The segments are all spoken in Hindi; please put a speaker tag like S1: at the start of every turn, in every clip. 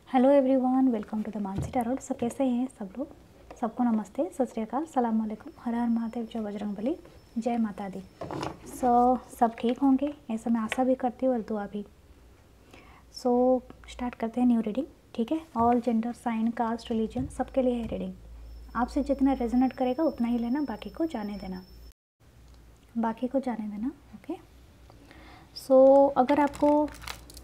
S1: Hello everyone, welcome to the Mansi tarot. सब कैसे हैं सब लोग? सबको नमस्ते, सत श्री अकाल, सलाम वालेकुम, हर हर महादेव, जय बजरंगबली, जय माता दी। सब ठीक होंगे ऐसा मैं आशा भी करती हूँ और दुआ भी। स्टार्ट करते हैं न्यू रीडिंग। ठीक है, all gender, sign, caste, religion सबके लिए है रीडिंग। आपसे जितना रेजोनेट करेगा उतना ही लेना, बाकी को जाने देना, ओके। अगर आपको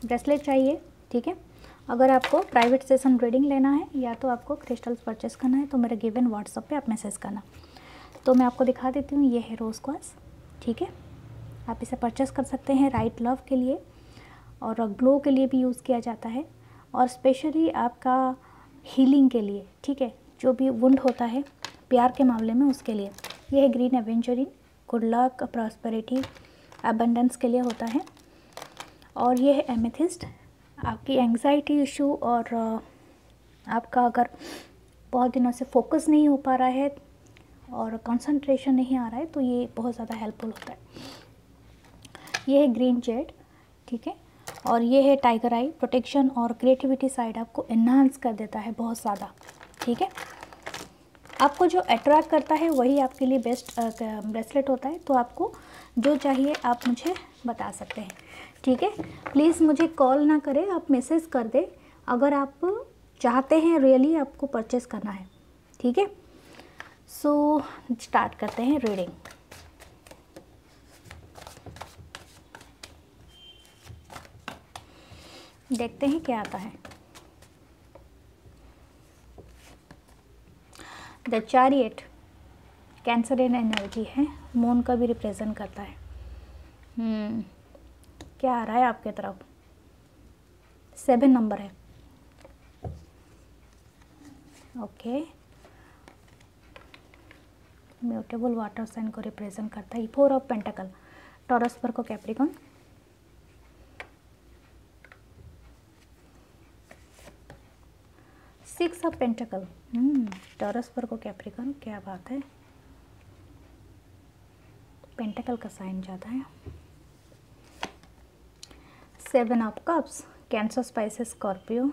S1: ब्रेसलेट चाहिए, ठीक है, अगर आपको प्राइवेट सेशन रीडिंग लेना है या तो आपको क्रिस्टल्स परचेस करना है तो मेरे गिवन व्हाट्सएप पे आप मैसेज करना। तो मैं आपको दिखा देती हूँ, ये है रोज़ क्वार्ट्ज, ठीक है। आप इसे परचेस कर सकते हैं राइट लव के लिए और ग्लो के लिए भी यूज़ किया जाता है और स्पेशली आपका हीलिंग के लिए, ठीक है, जो भी वुंड होता है प्यार के मामले में उसके लिए। ये है green aventurine, good luck, prosperity, abundance के लिए होता है। और ये है एमेथिस्ट, आपकी एंग्जाइटी इशू और आपका अगर बहुत दिनों से फोकस नहीं हो पा रहा है और कंसंट्रेशन नहीं आ रहा है तो ये बहुत ज़्यादा हेल्पफुल होता है। ये है ग्रीन जेड, ठीक है, और ये है टाइगर आई, प्रोटेक्शन और क्रिएटिविटी साइड आपको एनहांस कर देता है बहुत ज़्यादा, ठीक है। आपको जो अट्रैक्ट करता है वही आपके लिए बेस्ट ब्रेसलेट होता है। तो आपको जो चाहिए आप मुझे बता सकते हैं, ठीक है। प्लीज़ मुझे कॉल ना करें, आप मैसेज कर दें अगर आप चाहते हैं रियली आपको परचेस करना है, ठीक है। स्टार्ट करते हैं रीडिंग। देखते हैं क्या आता है। द चैरियट कैंसरियन एनर्जी है, मून का भी रिप्रेजेंट करता है। क्या आ रहा है आपके तरफ? 7 नंबर है, ओके। म्यूटेबल वाटर साइन को रिप्रेजेंट करता है। 4 ऑफ पेंटाकल, टॉरस पर को कैप्रिकॉन, 6 ऑफ पेंटाकल, टॉरस पर को कैप्रिकॉन, क्या बात है, पेंटाकल का साइन जाता है। 7 of cups, cancer, spices, Scorpio,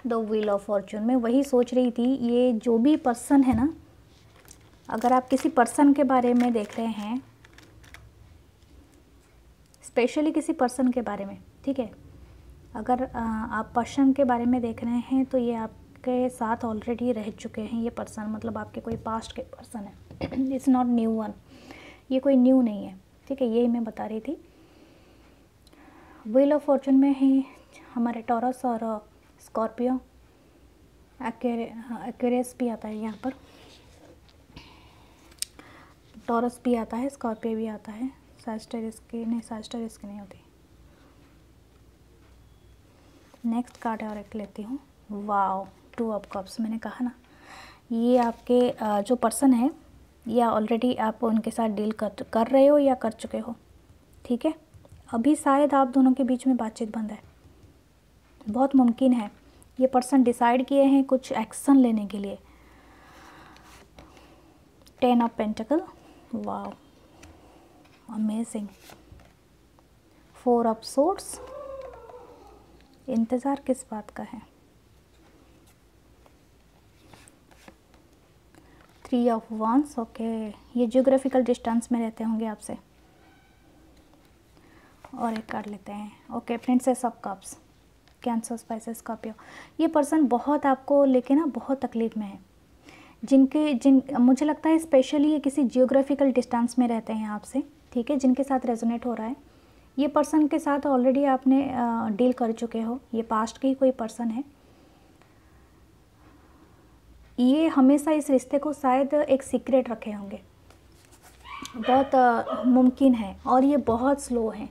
S1: the wheel of Fortune. मैं वही सोच रही थी, ये जो भी पर्सन है ना, अगर आप किसी पर्सन के बारे में देख रहे हैं, स्पेशली किसी पर्सन के बारे में, ठीक है, अगर आप पर्सन के बारे में देख रहे हैं तो ये आपके साथ ऑलरेडी रह चुके हैं। ये पर्सन मतलब आपके कोई पास्ट के पर्सन है, इट्स नॉट न्यू वन, ये कोई न्यू नहीं है, ठीक है, यही मैं बता रही थी। व्हील ऑफ फॉर्चून में ही हमारे टॉरस और स्कॉर्पियो, एक्वेरियस भी आता है यहाँ पर, टॉरस भी आता है, स्कॉर्पियो भी आता है, सैजिटेरियस की नहीं होती। नेक्स्ट कार्ड और एक लेती हूँ। Wow, 2 of cups. मैंने कहा ना, ये आपके जो पर्सन है या ऑलरेडी आप उनके साथ डील कर रहे हो या कर चुके हो, ठीक है। अभी शायद आप दोनों के बीच में बातचीत बंद है, बहुत मुमकिन है ये पर्सन डिसाइड किए हैं कुछ एक्शन लेने के लिए। 10 of pentacle, wow, amazing. 4 of swords, इंतज़ार किस बात का है। 3 ऑफ वांस, ओके, ये जियोग्राफिकल डिस्टेंस में रहते होंगे आपसे। और एक कार्ड लेते हैं, okay, princess of cups, cancer, spices, Scorpio. ये पर्सन बहुत आपको लेके ना बहुत तकलीफ में है, मुझे लगता है स्पेशली ये किसी जियोग्राफिकल डिस्टेंस में रहते हैं आपसे, ठीक है, जिनके साथ रेजोनेट हो रहा है। ये पर्सन के साथ ऑलरेडी आपने डील कर चुके हो, ये पास्ट के ही कोई पर्सन है। ये हमेशा इस रिश्ते को शायद एक सीक्रेट रखे होंगे, बहुत मुमकिन है, और ये बहुत स्लो है।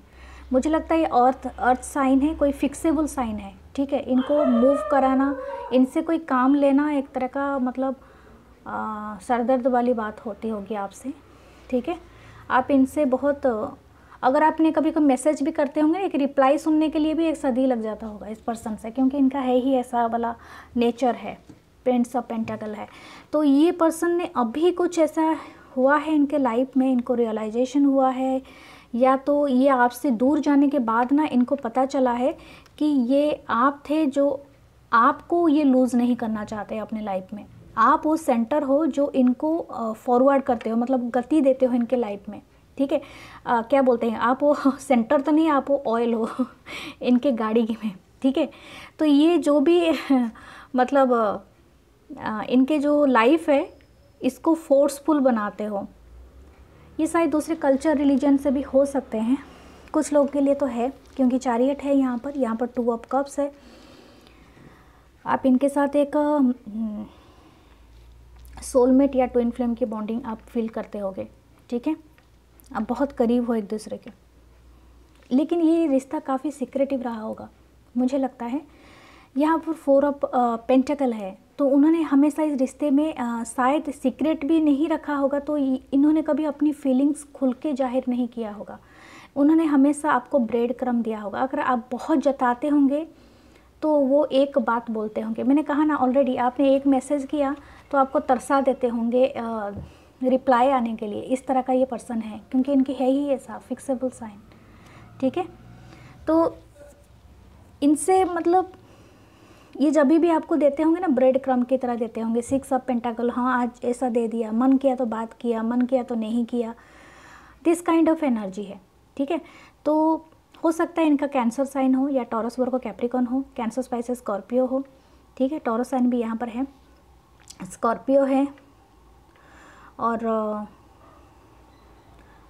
S1: मुझे लगता है ये अर्थ साइन है, कोई फिक्सेबल साइन है, ठीक है। इनको मूव कराना, इनसे कोई काम लेना एक तरह का मतलब सरदर्द वाली बात होती होगी आपसे, ठीक है। आप इनसे बहुत, अगर आपने कभी कोई मैसेज भी करते होंगे, एक रिप्लाई सुनने के लिए भी एक सदी लग जाता होगा इस पर्सन से, क्योंकि इनका है ही ऐसा वाला नेचर है, प्रिंस ऑफ पेंटाकल है। तो ये पर्सन ने अभी कुछ ऐसा हुआ है इनके लाइफ में, इनको रियलाइजेशन हुआ है, या तो ये आपसे दूर जाने के बाद ना इनको पता चला है कि ये आप थे जो आपको ये लूज़ नहीं करना चाहते अपने लाइफ में। आप वो सेंटर हो जो इनको फॉरवर्ड करते हो, मतलब गति देते हो इनके लाइफ में, ठीक है। क्या बोलते हैं, आप वो सेंटर तो नहीं, आप वो ऑयल हो इनके गाड़ी में, ठीक है। तो ये जो भी मतलब इनके जो लाइफ है इसको फोर्सफुल बनाते हो। ये शायद दूसरे कल्चर रिलीजन से भी हो सकते हैं, कुछ लोगों के लिए तो है, क्योंकि चैरियट है यहाँ पर 2 ऑफ कप्स है। आप इनके साथ एक सोलमेट या ट्विन फ्लेम की बॉन्डिंग आप फील करते होगे, ठीक है। आप बहुत करीब हो एक दूसरे के, लेकिन ये रिश्ता काफ़ी सीक्रेटिव रहा होगा मुझे लगता है। यहाँ पर 4 ऑफ पेंटिकल है, तो उन्होंने हमेशा इस रिश्ते में शायद सीक्रेट भी नहीं रखा होगा, तो इन्होंने कभी अपनी फीलिंग्स खुल के जाहिर नहीं किया होगा। उन्होंने हमेशा आपको ब्रेड क्रम्ब दिया होगा। अगर आप बहुत जताते होंगे तो वो एक बात बोलते होंगे। मैंने कहा ना ऑलरेडी, आपने एक मैसेज किया तो आपको तरसा देते होंगे रिप्लाई आने के लिए। इस तरह का ये पर्सन है, क्योंकि इनकी है ही ऐसा फिक्सेबल साइन, ठीक है। तो इनसे मतलब ये जब भी आपको देते होंगे ना, ब्रेड क्रम्ब की तरह देते होंगे। 6 ऑफ पेंटाकल, हाँ आज ऐसा दे दिया, मन किया तो बात किया, मन किया तो नहीं किया, दिस काइंड ऑफ एनर्जी है, ठीक है। तो हो सकता है इनका कैंसर साइन हो, या टॉरस वर्गो कैप्रिकॉर्न हो, कैंसर स्पाइसेस स्कॉर्पियो हो, ठीक है। टॉरस साइन भी यहाँ पर है, स्कॉर्पियो है, और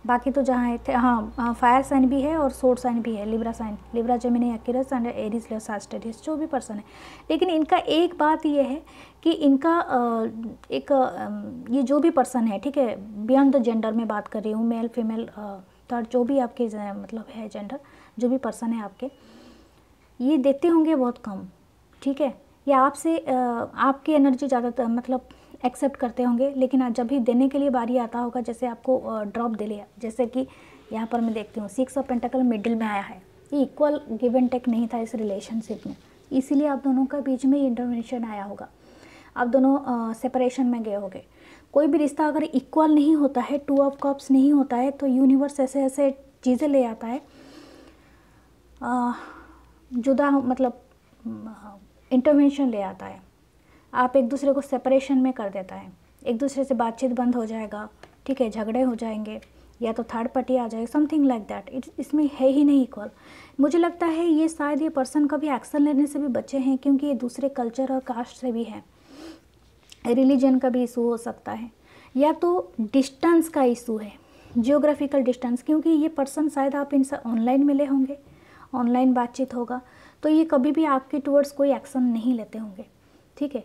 S1: बाकी तो जहाँ थे, हाँ फायर साइन भी है और सोर्ड साइन भी है, Libra sign, Libra Gemini Aquarius and Aries Leo Sagittarius, जो भी पर्सन है। लेकिन इनका एक बात ये है कि इनका ये जो भी पर्सन है, ठीक है, बियॉन्ड द जेंडर में बात कर रही हूँ, मेल फीमेल थर्ड, जो भी आपके मतलब है जेंडर, जो भी पर्सन है आपके, ये देते होंगे बहुत कम, ठीक है। या आपसे आपकी एनर्जी ज़्यादातर मतलब एक्सेप्ट करते होंगे, लेकिन आज जब भी देने के लिए बारी आता होगा, जैसे आपको ड्रॉप दे लिया, जैसे कि यहाँ पर मैं देखती हूँ 6 ऑफ पेंटाकल मिडिल में आया है। ये इक्वल गिव एंड टेक नहीं था इस रिलेशनशिप में, इसीलिए आप दोनों का बीच में इंटरवेंशन आया होगा, आप दोनों सेपरेशन में गए होंगे। कोई भी रिश्ता अगर इक्वल नहीं होता है, 2 ऑफ कप्स नहीं होता है, तो यूनिवर्स ऐसे ऐसे चीज़ें ले आता है, जुदा मतलब इंटरवेंशन ले आता है, आप एक दूसरे को सेपरेशन में कर देता है, एक दूसरे से बातचीत बंद हो जाएगा, ठीक है, झगड़े हो जाएंगे, या तो थर्ड पार्टी आ जाएगी, समथिंग लाइक दैट। इसमें है ही नहीं इक्वल। मुझे लगता है ये शायद ये पर्सन कभी एक्शन लेने से भी बचे हैं, क्योंकि ये दूसरे कल्चर और कास्ट से भी है, रिलीजन का भी इशू हो सकता है, या तो डिस्टेंस का इशू है, जियोग्राफिकल डिस्टेंस, क्योंकि ये पर्सन शायद आप इनसे ऑनलाइन मिले होंगे, ऑनलाइन बातचीत होगा, तो ये कभी भी आपके टूवर्ड्स कोई एक्शन नहीं लेते होंगे, ठीक है।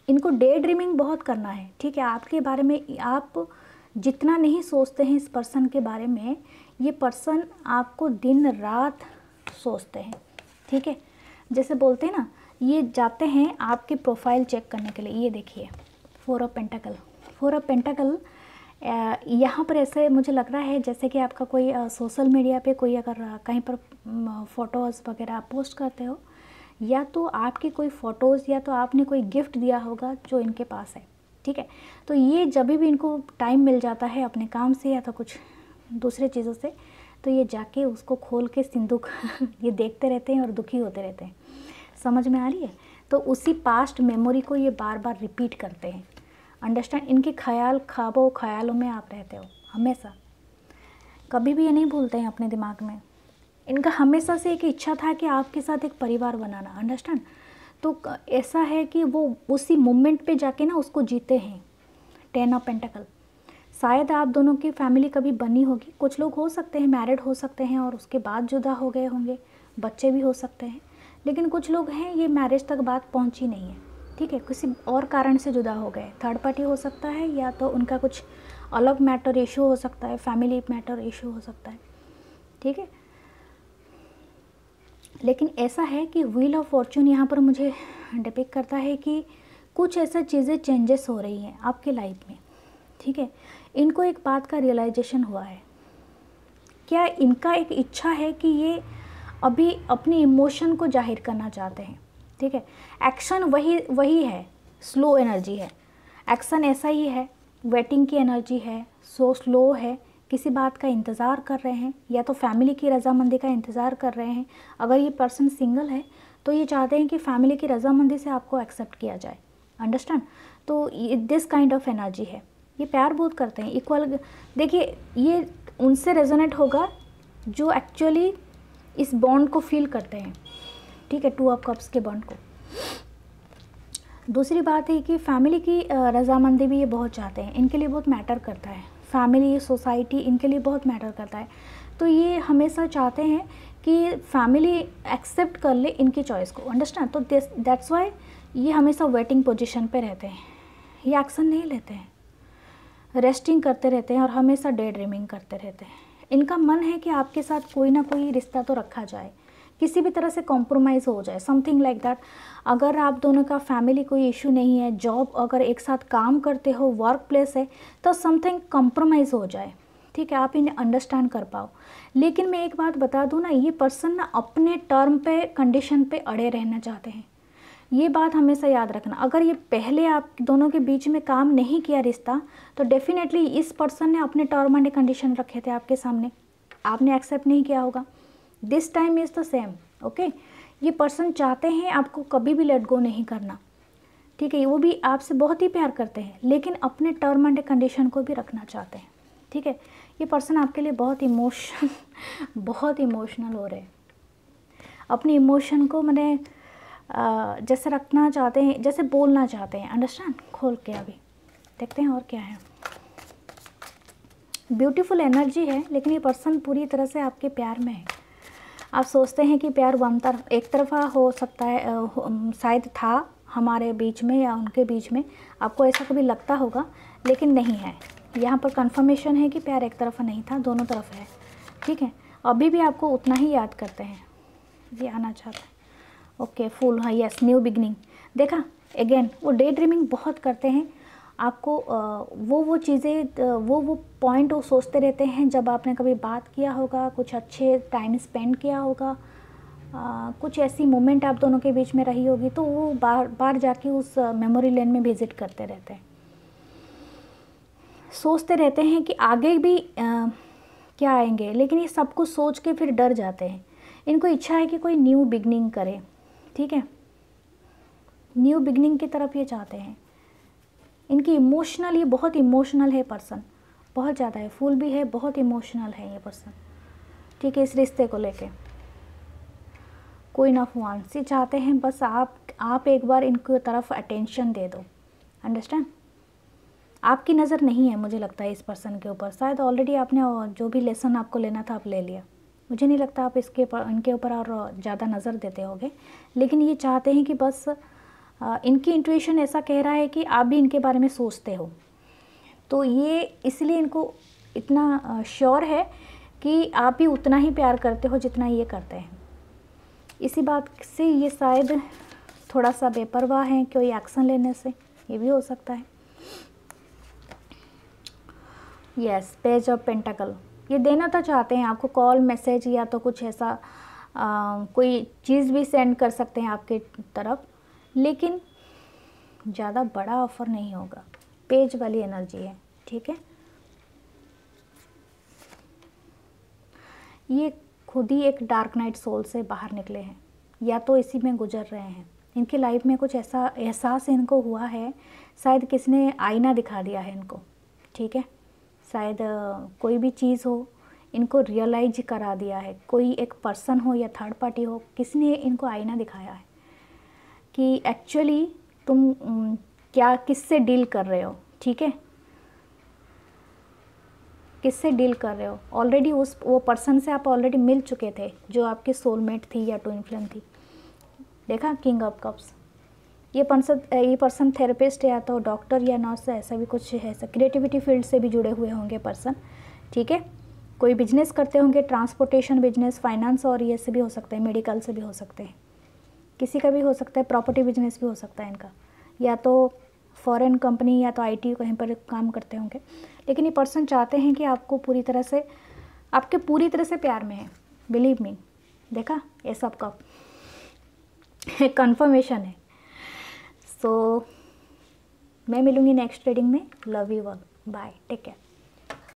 S1: इनको डे ड्रीमिंग बहुत करना है, ठीक है। आपके बारे में आप जितना नहीं सोचते हैं इस पर्सन के बारे में, ये पर्सन आपको दिन रात सोचते हैं, ठीक है। जैसे बोलते हैं ना, ये जाते हैं आपके प्रोफाइल चेक करने के लिए। ये देखिए 4 ऑफ पेंटाकल, 4 ऑफ पेंटाकल यहाँ पर ऐसे मुझे लग रहा है जैसे कि आपका कोई सोशल मीडिया पे कोई अगर कहीं पर फ़ोटोज़ वगैरह आप पोस्ट करते हो, या तो आपकी कोई फ़ोटोज़, या तो आपने कोई गिफ्ट दिया होगा जो इनके पास है, ठीक है। तो ये जब भी इनको टाइम मिल जाता है अपने काम से या तो कुछ दूसरे चीज़ों से, तो ये जाके उसको खोल के सिंदूक ये देखते रहते हैं और दुखी होते रहते हैं। समझ में आ रही है? तो उसी पास्ट मेमोरी को ये बार बार रिपीट करते हैं। अंडरस्टैंड? इनके ख्यालों में आप रहते हो हमेशा, कभी भी ये नहीं भूलते हैं अपने दिमाग में। इनका हमेशा से एक इच्छा था कि आपके साथ एक परिवार बनाना। अंडरस्टैंड? तो ऐसा है कि वो उसी मोमेंट पे जाके ना उसको जीते हैं। 10 ऑफ पेंटाकल, शायद आप दोनों की फैमिली कभी बनी होगी। कुछ लोग हो सकते हैं मैरिड हो सकते हैं और उसके बाद जुदा हो गए होंगे, बच्चे भी हो सकते हैं। लेकिन कुछ लोग हैं ये मैरिज तक बात पहुंची नहीं है, ठीक है, किसी और कारण से जुदा हो गए। थर्ड पार्टी हो सकता है, या तो उनका कुछ अलग मैटर इशू हो सकता है, फैमिली मैटर इशू हो सकता है, ठीक है। लेकिन ऐसा है कि व्हील ऑफ फॉर्चून यहाँ पर मुझे डिपिक्ट करता है कि कुछ ऐसा चीज़ें चेंजेस हो रही हैं आपके लाइफ में, ठीक है। इनको एक बात का रियलाइजेशन हुआ है, क्या इनका एक इच्छा है कि ये अभी अपनी इमोशन को जाहिर करना चाहते हैं, ठीक है। एक्शन वही है, स्लो एनर्जी है। एक्शन ऐसा ही है, वेटिंग की एनर्जी है, सो स्लो है, किसी बात का इंतज़ार कर रहे हैं या तो फैमिली की रजामंदी का इंतज़ार कर रहे हैं। अगर ये पर्सन सिंगल है तो ये चाहते हैं कि फैमिली की रजामंदी से आपको एक्सेप्ट किया जाए। अंडरस्टैंड? तो दिस काइंड ऑफ एनर्जी है। ये प्यार बहुत करते हैं, इक्वल। देखिए ये उनसे रेजोनेट होगा जो एक्चुअली इस बॉन्ड को फील करते हैं, ठीक है, 2 ऑफ कप्स के बॉन्ड को। दूसरी बात है कि फैमिली की रजामंदी भी ये बहुत चाहते हैं, इनके लिए बहुत मैटर करता है। फैमिली, सोसाइटी इनके लिए बहुत मैटर करता है। तो ये हमेशा चाहते हैं कि फैमिली एक्सेप्ट कर ले इनकी चॉइस को। अंडरस्टैंड? तो दैट्स वाई ये हमेशा वेटिंग पोजीशन पे रहते हैं। ये एक्शन नहीं लेते हैं, रेस्टिंग करते रहते हैं और हमेशा डे ड्रीमिंग करते रहते हैं। इनका मन है कि आपके साथ कोई ना कोई रिश्ता तो रखा जाए, किसी भी तरह से कॉम्प्रोमाइज़ हो जाए, समथिंग लाइक दैट। अगर आप दोनों का फैमिली कोई इशू नहीं है, जॉब अगर एक साथ काम करते हो, वर्क प्लेस है, तो समथिंग कॉम्प्रोमाइज़ हो जाए, ठीक है, आप इन्हें अंडरस्टैंड कर पाओ। लेकिन मैं एक बात बता दूं ना, ये पर्सन ना अपने टर्म पे, कंडीशन पे अड़े रहना चाहते हैं। ये बात हमेशा याद रखना। अगर ये पहले आप दोनों के बीच में काम नहीं किया रिश्ता, तो डेफिनेटली इस पर्सन ने अपने टर्म एंड कंडीशन रखे थे आपके सामने, आपने एक्सेप्ट नहीं किया होगा। This time is the same. Okay, ये पर्सन चाहते हैं आपको कभी भी लेट गो नहीं करना, ठीक है। वो भी आपसे बहुत ही प्यार करते हैं, लेकिन अपने टर्म एंड कंडीशन को भी रखना चाहते हैं, ठीक है। ये पर्सन आपके लिए बहुत इमोशनल हो रहे हैं। अपने इमोशन को मैंने जैसे रखना चाहते हैं, जैसे बोलना चाहते हैं। अंडरस्टैंड? खोल के अभी देखते हैं और क्या है। ब्यूटीफुल एनर्जी है, लेकिन ये पर्सन पूरी तरह से आपके प्यार में है। आप सोचते हैं कि प्यार एक तरफा हो सकता है, शायद था हमारे बीच में या उनके बीच में, आपको ऐसा कभी लगता होगा, लेकिन नहीं है। यहाँ पर कंफर्मेशन है कि प्यार एक तरफा नहीं था, दोनों तरफ है, ठीक है। अभी भी आपको उतना ही याद करते हैं, ये आना चाहते हैं। ओके, फुल, हाँ, यस, न्यू बिगनिंग। देखा, अगेन वो डे ड्रीमिंग बहुत करते हैं। आपको वो चीज़ें, वो पॉइंट वो सोचते रहते हैं जब आपने कभी बात किया होगा, कुछ अच्छे टाइम स्पेंड किया होगा, कुछ ऐसी मोमेंट आप दोनों के बीच में रही होगी, तो वो बार बार जाके उस मेमोरी लेन में विज़िट करते रहते हैं। सोचते रहते हैं कि आगे भी क्या आएंगे, लेकिन ये सब कुछ सोच के फिर डर जाते हैं। इनको इच्छा है कि कोई न्यू बिगनिंग करे, ठीक है, न्यू बिगनिंग की तरफ ये चाहते हैं। इनकी इमोशनल, ये बहुत इमोशनल है पर्सन, बहुत ज़्यादा है, फुल भी है, बहुत इमोशनल है ये पर्सन, ठीक है। इस रिश्ते को लेके कोई ना फुआंसी चाहते हैं, बस आप एक बार इनकी तरफ अटेंशन दे दो। अंडरस्टैंड? आपकी नज़र नहीं है मुझे लगता है इस पर्सन के ऊपर, शायद ऑलरेडी आपने जो भी लेसन आपको लेना था आप ले लिया। मुझे नहीं लगता आप इनके ऊपर और ज़्यादा नज़र देते होगे, लेकिन ये चाहते हैं कि बस इनकी इंट्यूशन ऐसा कह रहा है कि आप भी इनके बारे में सोचते हो, तो ये इसलिए इनको इतना श्योर है कि आप भी उतना ही प्यार करते हो जितना ये करते हैं। इसी बात से ये शायद थोड़ा सा बेपरवाह हैं कोई एक्शन लेने से, ये भी हो सकता है। यस, पेज ऑफ पेंटाकल, ये देना तो चाहते हैं आपको कॉल, मैसेज या तो कुछ ऐसा कोई चीज़ भी सेंड कर सकते हैं आपके तरफ, लेकिन ज़्यादा बड़ा ऑफ़र नहीं होगा। पेज वाली एनर्जी है, ठीक है। ये खुद ही एक डार्क नाइट सोल से बाहर निकले हैं, या तो इसी में गुजर रहे हैं। इनकी लाइफ में कुछ ऐसा एहसास इनको हुआ है, शायद किसी ने आईना दिखा दिया है इनको, ठीक है। शायद कोई भी चीज़ हो, इनको रियलाइज करा दिया है, कोई एक पर्सन हो या थर्ड पार्टी हो, किसी ने इनको आईना दिखाया है कि एक्चुअली तुम क्या किससे डील कर रहे हो, ठीक है, किससे डील कर रहे हो। ऑलरेडी वो पर्सन से आप ऑलरेडी मिल चुके थे, जो आपकी सोलमेट थी या ट्विन फ्लेम थी। देखा, किंग ऑफ कप्स। ये पर्सन थेरेपिस्ट या तो डॉक्टर या नर्स, ऐसा भी कुछ है, क्रिएटिविटी फील्ड से भी जुड़े हुए होंगे पर्सन, ठीक है। कोई बिजनेस करते होंगे, ट्रांसपोर्टेशन बिजनेस, फाइनेंस, और ये से भी हो सकते हैं, मेडिकल से भी हो सकते हैं, किसी का भी हो सकता है, प्रॉपर्टी बिजनेस भी हो सकता है इनका, या तो फॉरेन कंपनी या तो आईटी कहीं पर काम करते होंगे। लेकिन ये पर्सन चाहते हैं कि आपको पूरी तरह से, आपके पूरी तरह से प्यार में है, बिलीव मी। देखा, ये सब का कंफर्मेशन है। सो मैं मिलूँगी नेक्स्ट ट्रेडिंग में। Love you all, bye, take care.